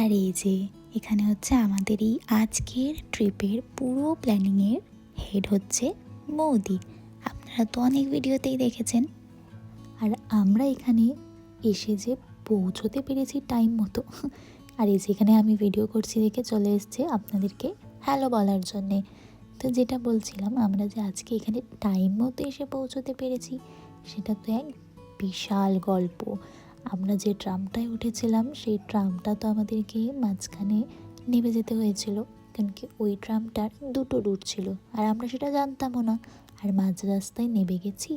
আর এই যে এখানে হচ্ছে আমাদের এই আজকের ট্রিপের পুরো প্ল্যানিংয়ের হেড হচ্ছে মৌদি। আপনারা তো অনেক ভিডিওতেই দেখেছেন। আর আমরা এখানে এসে যে পৌঁছতে পেরেছি টাইম মতো। আর এই যেখানে আমি ভিডিও করছি দেখে চলে এসছে আপনাদেরকে হ্যালো বলার জন্যে। তো যেটা বলছিলাম, আমরা যে আজকে এখানে টাইম মতো এসে পৌঁছতে পেরেছি সেটা তো এক বিশাল গল্প। আমরা যে ট্রামটায় উঠেছিলাম সেই ট্রামটা তো আমাদেরকে মাঝখানে নেমে যেতে হয়েছিল, কারণ কি ওই ট্রামটার দুটো রুট ছিল আর আমরা সেটা জানতামও না। আর মাঝ রাস্তায় নেমে গেছি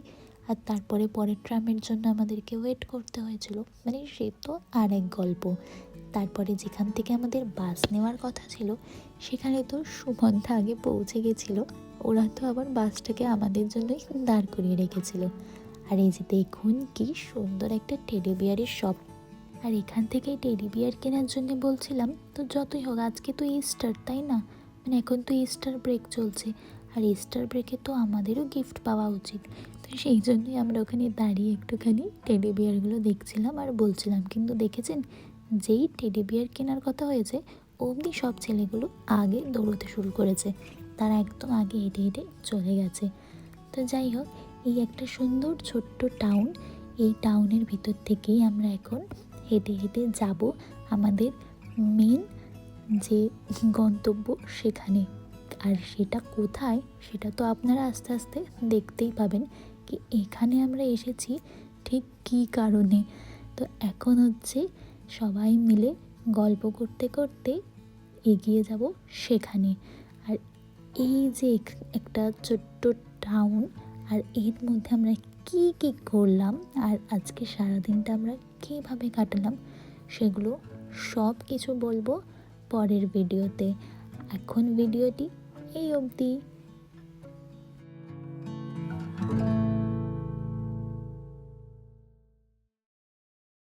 আর তারপরে পরের ট্রামের জন্য আমাদেরকে ওয়েট করতে হয়েছিল, মানে সে তো আর এক গল্প। তারপরে যেখান থেকে আমাদের বাস নেওয়ার কথা ছিল সেখানে তো সুমনটা আগে পৌঁছে গেছিলো। ওরা তো আবার বাসটাকে আমাদের জন্যই দাঁড় করিয়ে রেখেছিল। আর এই যে দেখুন কি সুন্দর একটা টেডি বিয়ারের শপ। আর এখান থেকে টেডি বিয়ার কেনার জন্য বলছিলাম, তো যতই হোক আজকে তো ইস্টার, তাই না? মানে এখন তো ইস্টার ব্রেক চলছে আর ইস্টার ব্রেকে তো আমাদেরও গিফট পাওয়া উচিত। তো সেই জন্যই আমরা ওখানে দাঁড়িয়ে একটুখানি টেডি বিয়ারগুলো দেখছিলাম আর বলছিলাম। কিন্তু দেখেছেন, যেই টেডি বিয়ার কেনার কথা হয়েছে অমনি সব ছেলেগুলো আগে দৌড়তে শুরু করেছে। তারা একদম আগে হেঁটে হেঁটে চলে গেছে। তো যাই হোক, এই একটা সুন্দর ছোট্ট টাউন, এই টাউনের ভিতর থেকেই আমরা এখন হেঁটে হেঁটে যাব আমাদের মেন যে গন্তব্য সেখানে। আর সেটা কোথায় সেটা তো আপনারা আস্তে আস্তে দেখতেই পাবেন কি এখানে আমরা এসেছি ঠিক কী কারণে। তো এখন হচ্ছে সবাই মিলে গল্প করতে করতে এগিয়ে যাব সেখানে। আর এই যে একটা ছোট্ট টাউন, আর এর মধ্যে আমরা কি কি করলাম আর আজকে সারাদিনটা আমরা কীভাবে কাটালাম সেগুলো সব কিছু বলবো পরের ভিডিওতে। এখন ভিডিওটি এই অবধি।